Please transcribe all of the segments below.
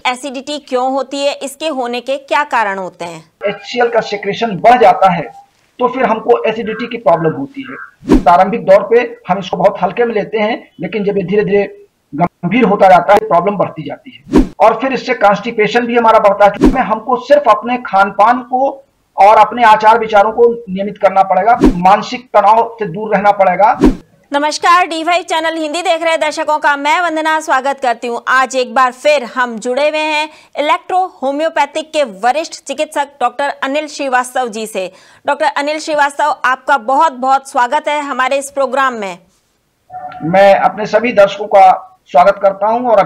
Acidity क्यों होती है, इसके होने के क्या कारण होते हैं? HCl का सेक्रेशन बढ़ जाता है तो फिर हमको एसिडिटी की प्रॉब्लम होती है। प्रारंभिक दौर पे हम इसको बहुत हल्के में लेते हैं, लेकिन जब ये धीरे धीरे गंभीर होता जाता है प्रॉब्लम बढ़ती जाती है और फिर इससे कॉन्स्टिपेशन भी हमारा बढ़ता है। क्योंकि हमको सिर्फ अपने खान पान को और अपने आचार विचारों को नियमित करना पड़ेगा, मानसिक तनाव से दूर रहना पड़ेगा। नमस्कार, D5 चैनल हिंदी देख रहे दर्शकों का मैं वंदना स्वागत करती हूं। आज एक बार फिर हम जुड़े हुए हैं इलेक्ट्रो होम्योपैथिक के वरिष्ठ चिकित्सक डॉक्टर अनिल श्रीवास्तव जी से। डॉक्टर अनिल श्रीवास्तव, आपका बहुत बहुत स्वागत है हमारे इस प्रोग्राम में। मैं अपने सभी दर्शकों का स्वागत करता हूं और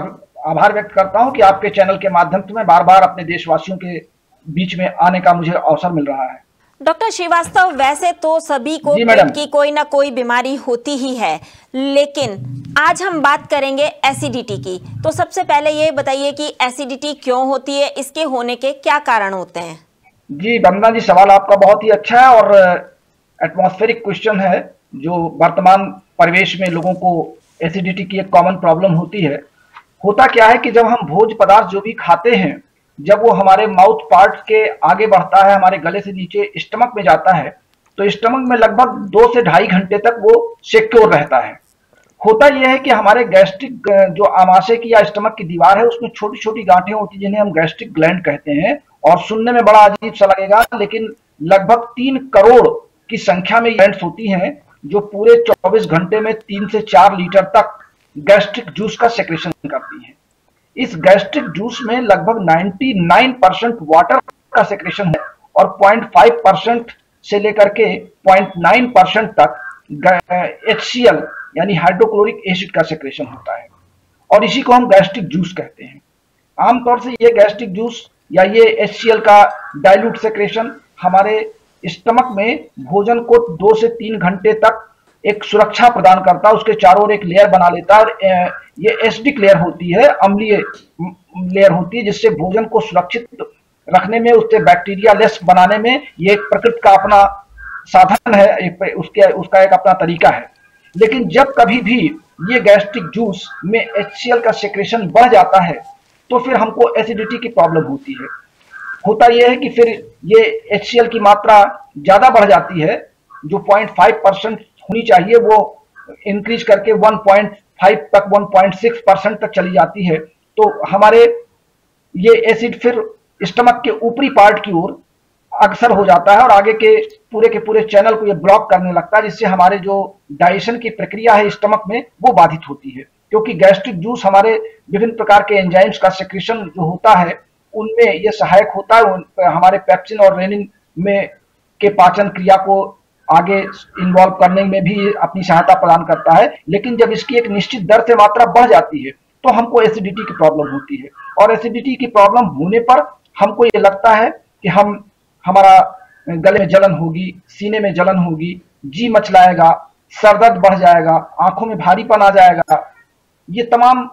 आभार व्यक्त करता हूं कि आपके चैनल के माध्यम से मैं बार बार अपने देशवासियों के बीच में आने का मुझे अवसर मिल रहा है। डॉक्टर श्रीवास्तव, वैसे तो सभी को पेट की कोई ना कोई बीमारी होती ही है, लेकिन आज हम बात करेंगे एसिडिटी की। तो सबसे पहले ये बताइए कि एसिडिटी क्यों होती है, इसके होने के क्या कारण होते हैं? जी वंदना जी, सवाल आपका बहुत ही अच्छा है और एटमॉस्फेरिक क्वेश्चन है। जो वर्तमान परिवेश में लोगों को एसिडिटी की एक कॉमन प्रॉब्लम होती है। होता क्या है कि जब हम भोज्य पदार्थ जो भी खाते हैं, जब वो हमारे माउथ पार्ट के आगे बढ़ता है, हमारे गले से नीचे स्टमक में जाता है, तो स्टमक में लगभग 2 से ढाई घंटे तक वो सिक्योर रहता है। होता यह है कि हमारे गैस्ट्रिक जो आमाशय की या स्टमक की दीवार है, उसमें छोटी छोटी गांठें होती हैं जिन्हें हम गैस्ट्रिक ग्लैंड कहते हैं। और सुनने में बड़ा अजीब सा लगेगा, लेकिन लगभग 3 करोड़ की संख्या में ग्लैंड्स होती हैं जो पूरे 24 घंटे में 3 से 4 लीटर तक गैस्ट्रिक जूस का सेक्रेशन करती है। इस गैस्ट्रिक जूस में लगभग 99% वाटर का सेक्रेशन है और 0.5% से लेकर के 0.9% तक HCl यानी हाइड्रोक्लोरिक एसिड का सेक्रेशन होता है और इसी को हम गैस्ट्रिक जूस कहते हैं। आमतौर से ये गैस्ट्रिक जूस या ये HCl का डाइल्यूट सेक्रेशन हमारे स्टमक में भोजन को 2 से 3 घंटे तक एक सुरक्षा प्रदान करता है, उसके चारों ओर एक लेयर बना लेता है। और ये एसिडिक लेयर होती है, अम्लीय लेयर होती है, जिससे भोजन को सुरक्षित रखने में, उससे बैक्टीरिया लेस बनाने में ये एक प्रकृति का अपना साधन है, उसका एक अपना तरीका है। लेकिन जब कभी भी ये गैस्ट्रिक जूस में HCl का सेक्रेशन बढ़ जाता है तो फिर हमको एसिडिटी की प्रॉब्लम होती है। होता यह है कि फिर ये HCl की मात्रा ज्यादा बढ़ जाती है, जो 0.5% होनी चाहिए वो इंक्रीज करके 1.5 तक 1.6% तक चली जाती है। तो हमारे ये एसिड फिर स्टमक के ऊपरी पार्ट की ओर अग्रसर हो जाता है और आगे के पूरे चैनल को ये ब्लॉक करने लगता है, जिससे हमारे जो डाइजेशन की प्रक्रिया है स्टमक में वो बाधित होती है। क्योंकि गैस्ट्रिक जूस हमारे विभिन्न प्रकार के एंजाइम्स का सेक्रेशन जो होता है उनमें ये सहायक होता है, हमारे पेप्सिन और रेनिन में के पाचन क्रिया को आगे इन्वॉल्व करने में भी अपनी सहायता प्रदान करता है। लेकिन जब इसकी एक निश्चित दर से मात्रा बढ़ जाती है तो हमको एसिडिटी की प्रॉब्लम होती है और एसिडिटी की प्रॉब्लम होने पर हमको ये लगता है कि हमारा गले में जलन होगी, सीने में जलन होगी, जी मचलाएगा, सर दर्द बढ़ जाएगा, आंखों में भारीपन आ जाएगा। ये तमाम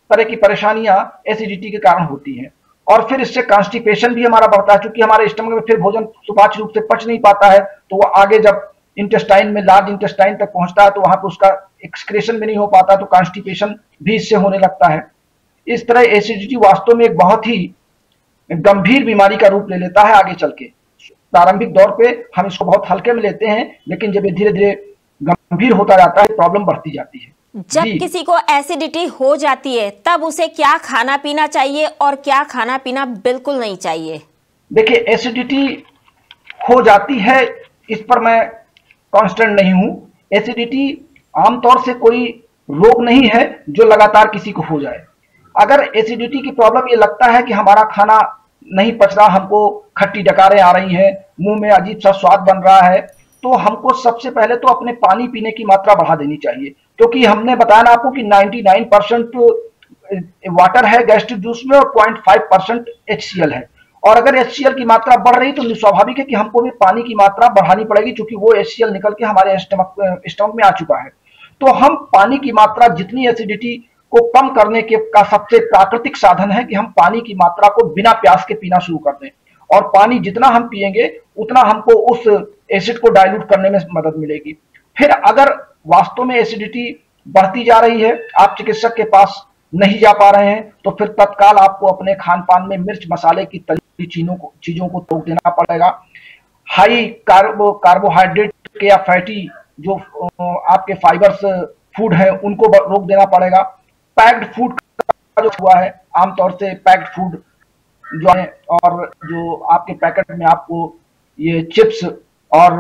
तरह की परेशानियां एसिडिटी के कारण होती हैं और फिर इससे कॉन्स्टिपेशन भी हमारा बढ़ता है। क्योंकि हमारे स्टमक में फिर भोजन सुपाच्य रूप से पच नहीं पाता है, तो वो आगे जब इंटेस्टाइन में, लार्ज इंटेस्टाइन तक पहुंचता है तो वहां पर उसका एक्सक्रेशन भी नहीं हो पाता, तो कॉन्स्टिपेशन भी इससे होने लगता है। इस तरह एसिडिटी वास्तव में एक बहुत ही गंभीर बीमारी का रूप ले लेता है आगे चल के। प्रारंभिक दौर पे हम इसको बहुत हल्के में लेते हैं, लेकिन जब ये धीरे धीरे गंभीर होता जाता है प्रॉब्लम बढ़ती जाती है। जब किसी को एसिडिटी हो जाती है तब उसे क्या खाना पीना चाहिए और क्या खाना पीना बिल्कुल नहीं चाहिए? देखिए, एसिडिटी हो जाती है इस पर मैं कांस्टेंट नहीं हूं। एसिडिटी आमतौर से कोई रोग नहीं है जो लगातार किसी को हो जाए। अगर एसिडिटी की प्रॉब्लम ये लगता है कि हमारा खाना नहीं पच रहा, हमको खट्टी डकारें आ रही हैं, मुंह में अजीब सा स्वाद बन रहा है, तो हमको सबसे पहले तो अपने पानी पीने की मात्रा बढ़ा देनी चाहिए। क्योंकि हमने बताया ना आपको कि 99% वाटर है गैस्ट्रिक जूस में और 0.5% HCl है। और अगर HCl की मात्रा बढ़ रही तो स्वाभाविक है कि हमको भी पानी की मात्रा बढ़ानी पड़ेगी, क्योंकि वो HCl निकल के हमारे स्टमक में आ चुका है। तो हम पानी की मात्रा, जितनी एसिडिटी को कम करने का सबसे प्राकृतिक साधन है कि हम पानी की मात्रा को बिना प्यास के पीना शुरू कर दें। और पानी जितना हम पिएंगे उतना हमको उस एसिड को डाइल्यूट करने में मदद मिलेगी। फिर अगर वास्तव में एसिडिटी बढ़ती जा रही है, आप चिकित्सक के पास नहीं जा पा रहे हैं तो फिर तत्काल आपको अपने खान पान में मिर्च मसाले की तली चीजों को रोक देना पड़ेगा। हाई कार्बोहाइड्रेट के या फैटी जो आपके फाइबर्स फूड है उनको रोक देना पड़ेगा। पैक्ड फूड का जो हुआ है, आमतौर से पैक्ड फूड जो है और जो आपके पैकेट में आपको ये चिप्स और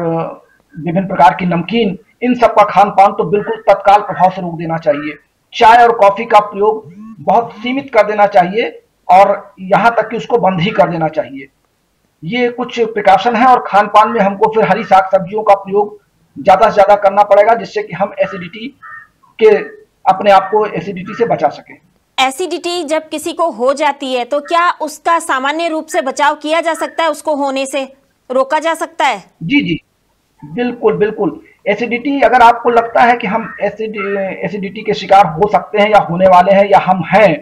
विभिन्न प्रकार की नमकीन, इन सब का खान पान तो बिल्कुल तत्काल प्रभाव से रोक देना चाहिए। चाय और कॉफी का प्रयोग बहुत सीमित कर देना चाहिए और यहां तक कि उसको बंद ही कर देना चाहिए। ये कुछ प्रिकॉशन है और खान पान में हमको फिर हरी साग सब्जियों का प्रयोग ज्यादा से ज्यादा करना पड़ेगा, जिससे कि हम एसिडिटी के अपने आप को एसिडिटी से बचा सकें। एसिडिटी जब किसी को हो जाती है तो क्या उसका सामान्य रूप से बचाव किया जा सकता है, उसको होने से रोका जा सकता है? जी जी, बिल्कुल बिल्कुल। एसिडिटी अगर आपको लगता है कि हम एसिडिटी के शिकार हो सकते हैं या होने वाले हैं या हम हैं,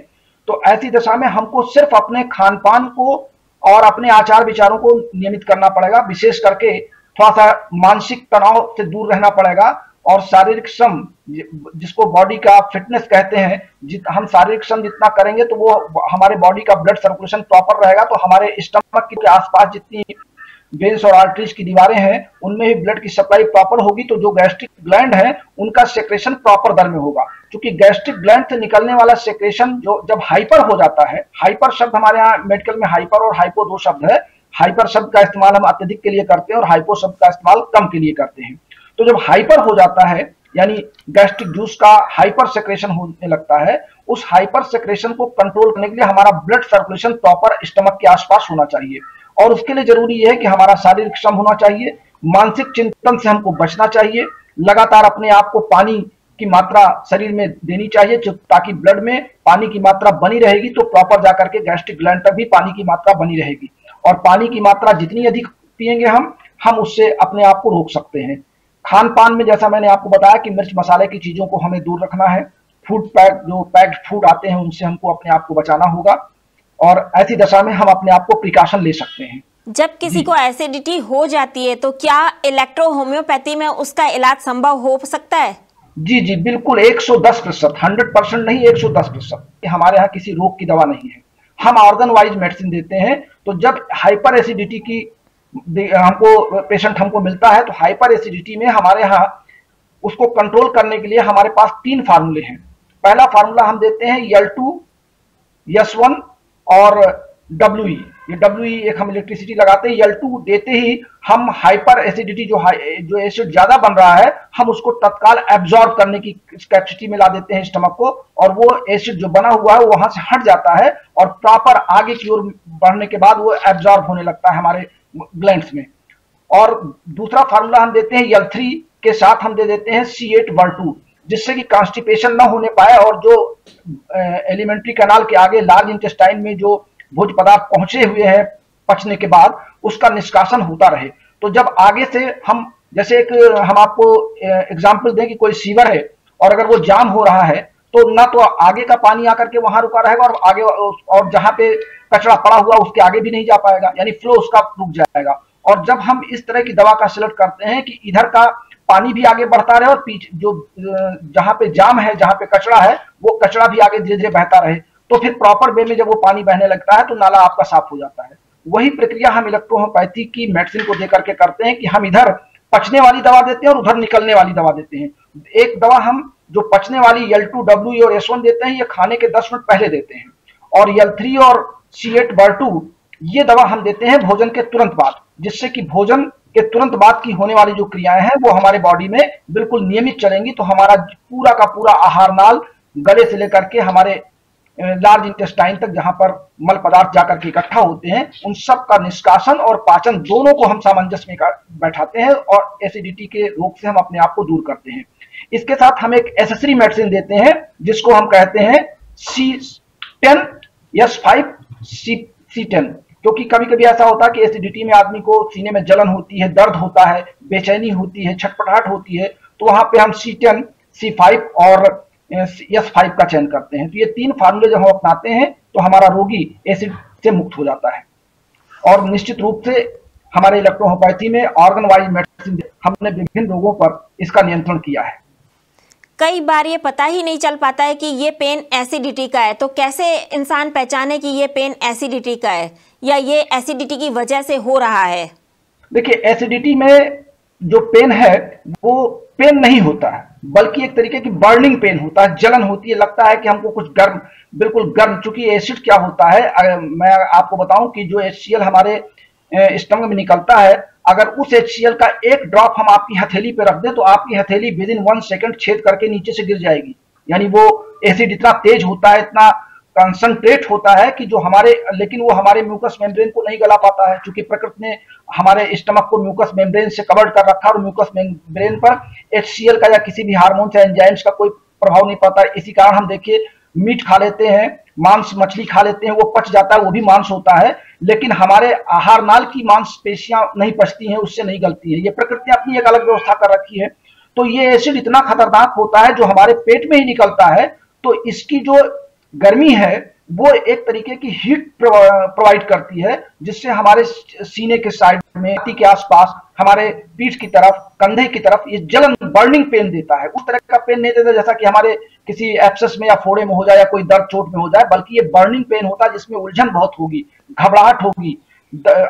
तो ऐसी दशा में हमको सिर्फ अपने खान पान को और अपने आचार विचारों को नियमित करना पड़ेगा। विशेष करके थोड़ा सा मानसिक तनाव से दूर रहना पड़ेगा और शारीरिक श्रम, जिसको बॉडी का फिटनेस कहते हैं, हम शारीरिक श्रम जितना करेंगे तो वो हमारे बॉडी का ब्लड सर्कुलेशन प्रॉपर रहेगा, तो हमारे स्टमक के आसपास जितनी वेन्स और आर्टरीज की दीवारें हैं उनमें भी ब्लड की सप्लाई प्रॉपर होगी, तो जो गैस्ट्रिक ग्लैंड है उनका सेक्रेशन प्रॉपर दर में होगा। क्योंकि गैस्ट्रिक ग्लैंड से निकलने वाला सेक्रेशन जो जब हाइपर हो जाता है, हाइपर शब्द हमारे यहाँ मेडिकल में हाइपर और हाइपो दो शब्द है। हाइपर शब्द का इस्तेमाल हम अत्यधिक के लिए करते हैं और हाइपो शब्द का इस्तेमाल कम के लिए करते हैं। तो जब हाइपर हो जाता है यानी गैस्ट्रिक जूस का हाइपर सेक्रेशन होने लगता है, उस हाइपर सेक्रेशन को कंट्रोल करने के लिए हमारा ब्लड सर्कुलेशन प्रॉपर स्टमक के आसपास होना चाहिए और उसके लिए जरूरी है कि हमारा शारीरिक श्रम होना चाहिए। मानसिक चिंतन से हमको बचना चाहिए। लगातार अपने आप को पानी की मात्रा शरीर में देनी चाहिए, ताकि ब्लड में पानी की मात्रा बनी रहेगी तो प्रॉपर जाकर के गैस्ट्रिक ग्लैंड तक भी पानी की मात्रा बनी रहेगी। और पानी की मात्रा जितनी अधिक पिएंगे हम उससे अपने आप को रोक सकते हैं। खान पान में जैसा मैंने आपको बताया कि मिर्च मसाले की चीजों को हमें दूर रखना है। जो पैक्ड फूड आते हैं उनसे हमको अपने आप को बचाना होगा और ऐसी दशा में हम अपने आप को प्रिकॉशन ले सकते हैं। जब किसी को एसिडिटी हो जाती है तो क्या इलेक्ट्रो होम्योपैथी में उसका इलाज संभव हो सकता है? जी जी बिल्कुल, 110%, 100% नहीं 110%। हमारे यहाँ किसी रोग की दवा नहीं है, हम ऑर्गन वाइज मेडिसिन देते हैं। तो जब हाइपर एसिडिटी की पेशेंट हमको मिलता है तो हाइपर एसिडिटी में हमारे यहाँ उसको कंट्रोल करने के लिए हमारे पास 3 फार्मूले हैं। पहला फार्मूला हम देते हैं L2, S1 और WE। ये WE एक हम इलेक्ट्रिसिटी लगाते हैं, L2 देते ही हम हाइपर एसिडिटी जो एसिड ज्यादा बन रहा है हम उसको तत्काल एब्जॉर्ब करने की कैपेसिटी में ला देते हैं स्टमक को, और वो एसिड जो बना हुआ है वो वहां से हट जाता है और प्रॉपर आगे की ओर बढ़ने के बाद वो एब्जॉर्ब होने लगता है हमारे ग्लैंड्स में। और दूसरा फार्मूला हम देते हैं L3 के साथ हम दे देते हैं C8Bar2, जिससे कि कॉन्स्टिपेशन ना होने पाए और जो एलिमेंट्री कैनाल के आगे लार्ज इंटेस्टाइन में जो भोज्य पदार्थ पहुंचे हुए हैं पचने के बाद उसका निष्कासन होता रहे। तो जब आगे से हम जैसे हम आपको एग्जांपल दें कि कोई सीवर है और अगर वो जाम हो रहा है तो ना तो आगे का पानी आकर के वहां रुका रहेगा और आगे और जहां पे कचरा पड़ा हुआ उसके आगे भी नहीं जा पाएगा, यानी फ्लो उसका रुक जाएगा। और जब हम इस तरह की दवा का सिलेक्ट करते हैं कि इधर का पानी भी आगे बढ़ता रहे और पीछे जो जहां पे जाम है, जहां पे कचरा है, वो कचरा भी आगे धीरे धीरे बहता रहे, तो फिर प्रॉपर वे में जब वो पानी बहने लगता है तो नाला आपका साफ हो जाता है। वही प्रक्रिया हम इलेक्ट्रोहोम्योपैथी की मेडिसिन को देकर के करते हैं कि हम इधर पचने वाली दवा देते हैं और उधर निकलने वाली दवा देते हैं। एक दवा हम जो पचने वाली L2, WE और S1 देते हैं, ये खाने के 10 मिनट पहले देते हैं, और L3 और C8Bar2 ये दवा हम देते हैं भोजन के तुरंत बाद, जिससे कि भोजन के तुरंत बाद की होने वाली जो क्रियाएं हैं वो हमारे बॉडी में बिल्कुल नियमित चलेंगी। तो हमारा पूरा का पूरा आहार नाल गले से लेकर के हमारे लार्ज इंटेस्टाइन तक जहां पर मल पदार्थ जाकर के इकट्ठा होते हैं, उन सब का निष्कासन और पाचन दोनों को हम सामंजस्य में बैठाते हैं और एसिडिटी के रोग से हम अपने आप को दूर करते हैं। इसके साथ हम एक एसेसरी मेडिसिन देते हैं जिसको हम कहते हैं C10, S5, C10, क्योंकि कभी कभी ऐसा होता है कि एसिडिटी में आदमी को सीने में जलन होती है, दर्द होता है, बेचैनी होती है, छटपटाहट होती है, तो वहां पे हम C10, C5 और S5 का चयन करते हैं। तो ये 3 फार्मूले जब हम अपनाते हैं तो हमारा रोगी एसिड से मुक्त हो जाता है। और निश्चित रूप से हमारे इलेक्ट्रोहोम्योपैथी में ऑर्गन वाइज मेडिसिन हमने विभिन्न रोगों पर इसका नियंत्रण किया है। कई बार ये पता ही नहीं चल पाता है कि ये पेन एसिडिटी का है, तो कैसे इंसान पहचाने कि ये पेन एसिडिटी का है या ये एसिडिटी की वजह से हो रहा है? देखिए, एसिडिटी में जो पेन है वो पेन नहीं होता है, बल्कि एक तरीके की बर्निंग पेन होता है, जलन होती है, लगता है कि हमको कुछ गर्म, बिल्कुल गर्म। चूंकि एसिड क्या होता है, मैं आपको बताऊं कि जो HCl हमारे स्टमक में निकलता है, अगर उस HCl का एक ड्रॉप हम आपकी हथेली पे रख दें तो आपकी हथेली विद इन 1 सेकंड छेद करके नीचे से गिर जाएगी। यानी वो एसिड इतना तेज होता है, इतना कंसंट्रेट होता है कि जो हमारे, लेकिन वो हमारे म्यूकस मेम्ब्रेन को नहीं गला पाता है, क्योंकि प्रकृति ने हमारे स्टमक को म्यूकस मेम्ब्रेन से कवर्ड कर रखा है और म्यूकस मेम्ब्रेन पर HCl का या किसी भी हार्मोन या एंजाइम्स का कोई प्रभाव नहीं पड़ता है। इसी कारण हम देखिए मीट खा लेते हैं, मांस मछली खा लेते हैं, वो पच जाता है, वो भी मांस होता है, लेकिन हमारे आहार नाल की मांसपेशियां नहीं पचती हैं, उससे नहीं गलती है। ये प्रकृति ने अपनी एक अलग व्यवस्था कर रखी है। तो ये एसिड इतना खतरनाक होता है जो हमारे पेट में ही निकलता है, तो इसकी जो गर्मी है वो एक तरीके की हीट प्रोवाइड करती है, जिससे हमारे सीने के साइड में, छाती के आसपास, हमारे पीठ की तरफ, कंधे की तरफ ये जलन, बर्निंग पेन देता है। उस तरह का पेन नहीं देता जैसा कि हमारे किसी एब्सेस में या फोड़े में हो जाए या कोई दर्द चोट में हो जाए, बल्कि ये बर्निंग पेन होता है जिसमें उलझन बहुत होगी, घबराहट होगी,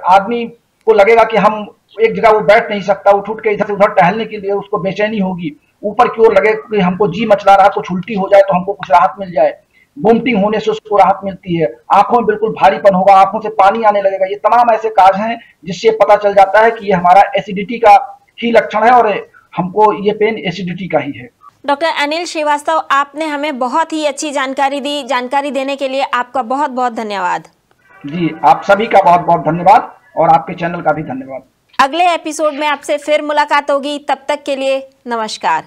आदमी को लगेगा कि हम एक जगह वो बैठ नहीं सकता, उठ के इधर से उधर टहलने के लिए उसको बेचैनी होगी, ऊपर की ओर लगे कि हमको जी मचला रहा है, कुछ उल्टी हो जाए तो हमको कुछ राहत मिल जाए, वोमिटिंग होने से उसको राहत मिलती है, आंखों में बिल्कुल भारीपन होगा, आंखों से पानी आने लगेगा। ये तमाम ऐसे काज हैं जिससे पता चल जाता है कि ये हमारा एसिडिटी का ही लक्षण है और हमको ये पेन एसिडिटी का ही है। डॉक्टर अनिल श्रीवास्तव, आपने हमें बहुत ही अच्छी जानकारी दी। जानकारी देने के लिए आपका बहुत बहुत धन्यवाद। जी, आप सभी का बहुत बहुत धन्यवाद और आपके चैनल का भी धन्यवाद। अगले एपिसोड में आपसे फिर मुलाकात होगी, तब तक के लिए नमस्कार।